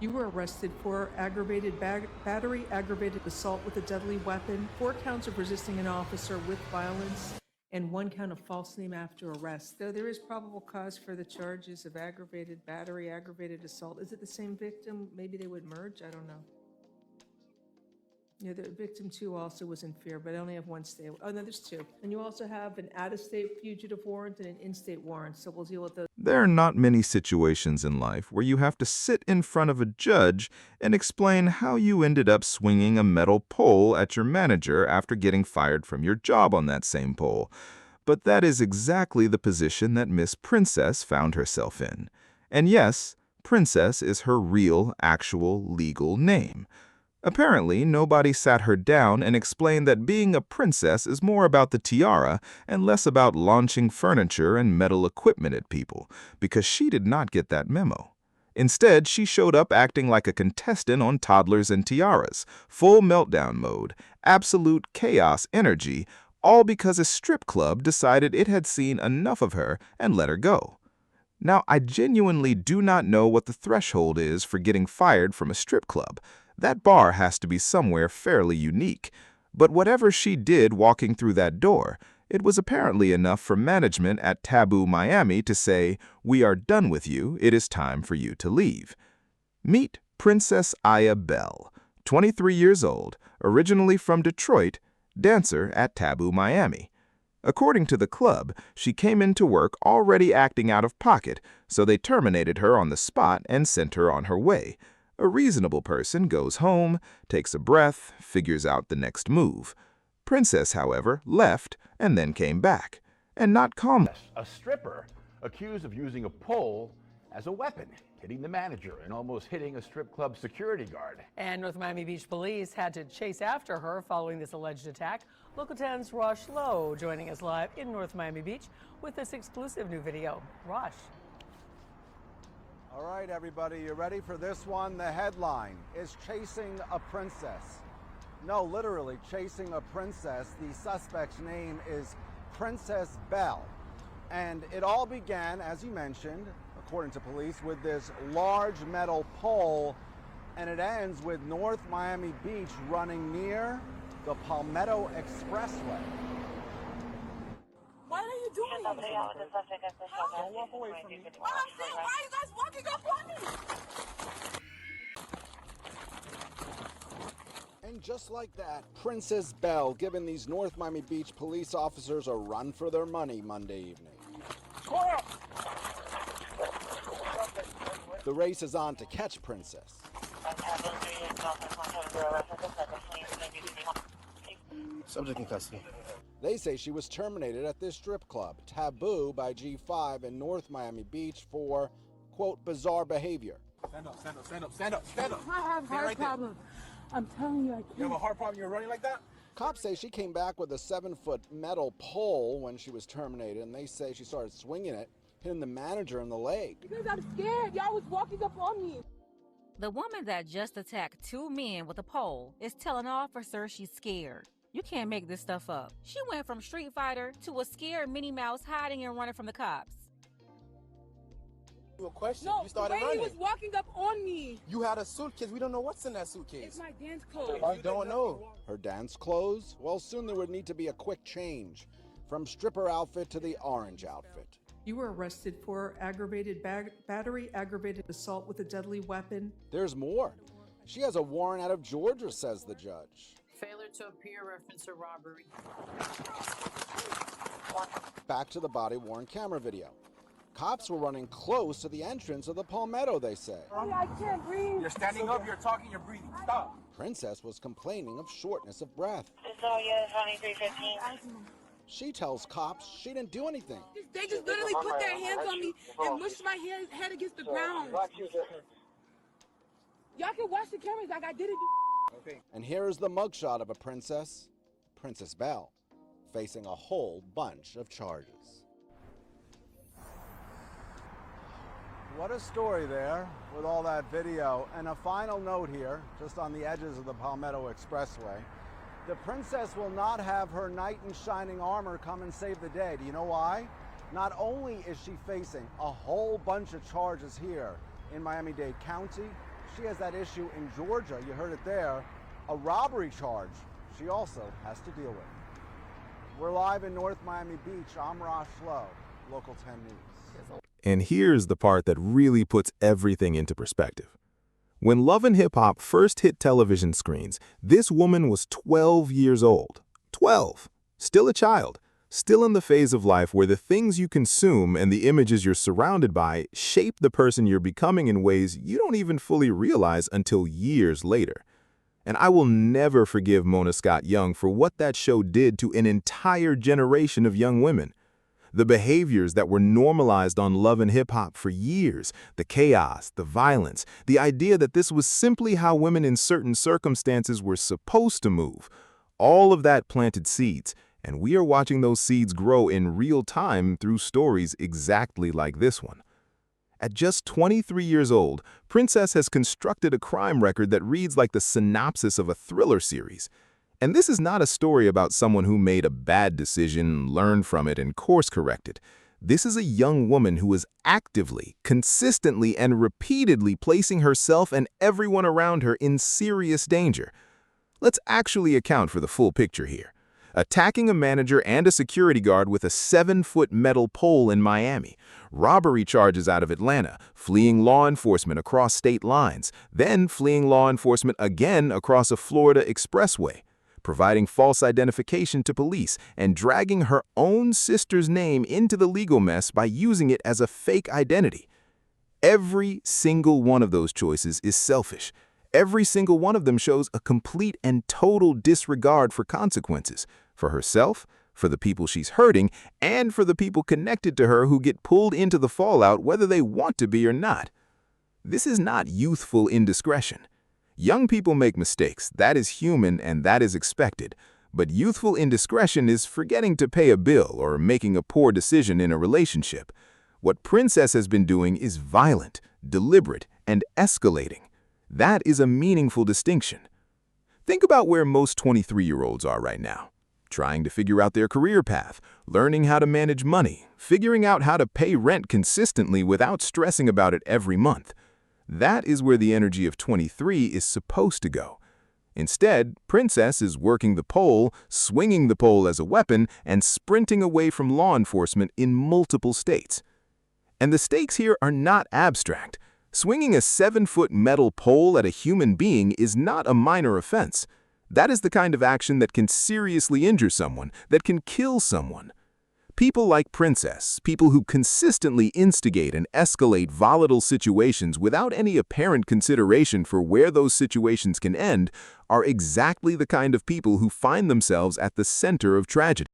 You were arrested for aggravated battery, aggravated assault with a deadly weapon, 4 counts of resisting an officer with violence, and 1 count of false name after arrest. Though there is probable cause for the charges of aggravated battery, aggravated assault. Is it the same victim? Maybe they would merge? I don't know. Yeah, the victim two also was in fear, but I only have one stay. Oh, no, there's two. And you also have an out-of-state fugitive warrant and an in-state warrant, so we'll deal with those. There are not many situations in life where you have to sit in front of a judge and explain how you ended up swinging a metal pole at your manager after getting fired from your job on that same pole. But that is exactly the position that Miss Princess found herself in. And yes, Princess is her real, actual, legal name. Apparently, nobody sat her down and explained that being a princess is more about the tiara and less about launching furniture and metal equipment at people, because she did not get that memo. Instead, she showed up acting like a contestant on Toddlers and Tiaras, full meltdown mode, absolute chaos energy, all because a strip club decided it had seen enough of her and let her go. Now, I genuinely do not know what the threshold is for getting fired from a strip club. That bar has to be somewhere fairly unique. But whatever she did walking through that door, it was apparently enough for management at Taboo Miami to say, "We are done with you. It is time for you to leave." Meet Princess Aya Bell, 23 years old, originally from Detroit, dancer at Taboo Miami. According to the club, she came into work already acting out of pocket, so they terminated her on the spot and sent her on her way. A reasonable person goes home, takes a breath, figures out the next move. Princess, however, left and then came back, and not calm. A stripper accused of using a pole as a weapon, hitting the manager and almost hitting a strip club security guard. And North Miami Beach police had to chase after her following this alleged attack. Local 10's Rosh Lowe joining us live in North Miami Beach with this exclusive new video. Rosh. All right, everybody, you ready for this one? The headline is Chasing a Princess. No, literally, chasing a princess. The suspect's name is Princess Bell. And it all began, as you mentioned, according to police, with this large metal pole, and it ends with North Miami Beach running near the Palmetto Expressway. Why are you doing this? Don't walk away from me. Well, I'm saying, why are you guys walking up on me? And just like that, Princess Bell giving these North Miami Beach police officers a run for their money Monday evening. The race is on to catch Princess. Subject in custody. They say she was terminated at this strip club, Taboo by G5 in North Miami Beach for, quote, bizarre behavior. Stand up, stand up, stand up, stand up, stand up. I have heart problems. I'm telling you, I can't. You have a heart problem, you're running like that? Cops say she came back with a 7-foot metal pole when she was terminated, and they say she started swinging it, hitting the manager in the leg. Because I'm scared. Y'all was walking up on me. The woman that just attacked 2 men with a pole is telling officers she's scared. You can't make this stuff up. She went from Street Fighter to a scared Minnie Mouse hiding and running from the cops. A question. No, You started the way running. he was walking up on me. You had a suitcase. We don't know what's in that suitcase. It's my dance clothes. I don't know. Her dance clothes? Well, soon there would need to be a quick change from stripper outfit to the orange outfit. You were arrested for aggravated battery, aggravated assault with a deadly weapon. There's more. She has a warrant out of Georgia, says the judge. Failure to appear reference to robbery. Back to the body worn camera video. Cops were running close to the entrance of the Palmetto, they say. I can't breathe. You're standing up, you're talking, you're breathing. Stop. Princess was complaining of shortness of breath. Zoya 2315. She tells cops she didn't do anything. They just literally put their hands on me and mushed my head against the ground. Y'all can watch the cameras like I didn't do. Okay. And here is the mugshot of a princess, Princess Bell, facing a whole bunch of charges. What a story there with all that video. And a final note here, just on the edges of the Palmetto Expressway. The princess will not have her knight in shining armor come and save the day. Do you know why? Not only is she facing a whole bunch of charges here in Miami-Dade County, she has that issue in Georgia. You heard it there. A robbery charge she also has to deal with. We're live in North Miami Beach. I'm Rosh Lowe, Local 10 News. And here's the part that really puts everything into perspective. When Love and Hip Hop first hit television screens, this woman was 12 years old. 12! Still a child. Still in the phase of life where the things you consume and the images you're surrounded by shape the person you're becoming in ways you don't even fully realize until years later. And I will never forgive Mona Scott Young for what that show did to an entire generation of young women. The behaviors that were normalized on Love and Hip Hop for years, the chaos, the violence, the idea that this was simply how women in certain circumstances were supposed to move, all of that planted seeds, and we are watching those seeds grow in real time through stories exactly like this one. At just 23 years old, Princess has constructed a crime record that reads like the synopsis of a thriller series. And this is not a story about someone who made a bad decision, learned from it, and course-corrected. This is a young woman who is actively, consistently, and repeatedly placing herself and everyone around her in serious danger. Let's actually account for the full picture here. Attacking a manager and a security guard with a 7-foot metal pole in Miami, robbery charges out of Atlanta, fleeing law enforcement across state lines, then fleeing law enforcement again across a Florida expressway, providing false identification to police, and dragging her own sister's name into the legal mess by using it as a fake identity. Every single one of those choices is selfish. Every single one of them shows a complete and total disregard for consequences, for herself, for the people she's hurting, and for the people connected to her who get pulled into the fallout whether they want to be or not. This is not youthful indiscretion. Young people make mistakes, that is human and that is expected, but youthful indiscretion is forgetting to pay a bill or making a poor decision in a relationship. What Princess has been doing is violent, deliberate, and escalating. That is a meaningful distinction. Think about where most 23-year-olds are right now. Trying to figure out their career path, learning how to manage money, figuring out how to pay rent consistently without stressing about it every month. That is where the energy of 23 is supposed to go. Instead, Princess is working the pole, swinging the pole as a weapon, and sprinting away from law enforcement in multiple states. And the stakes here are not abstract. Swinging a 7-foot metal pole at a human being is not a minor offense. That is the kind of action that can seriously injure someone, that can kill someone. People like Princess, people who consistently instigate and escalate volatile situations without any apparent consideration for where those situations can end, are exactly the kind of people who find themselves at the center of tragedy.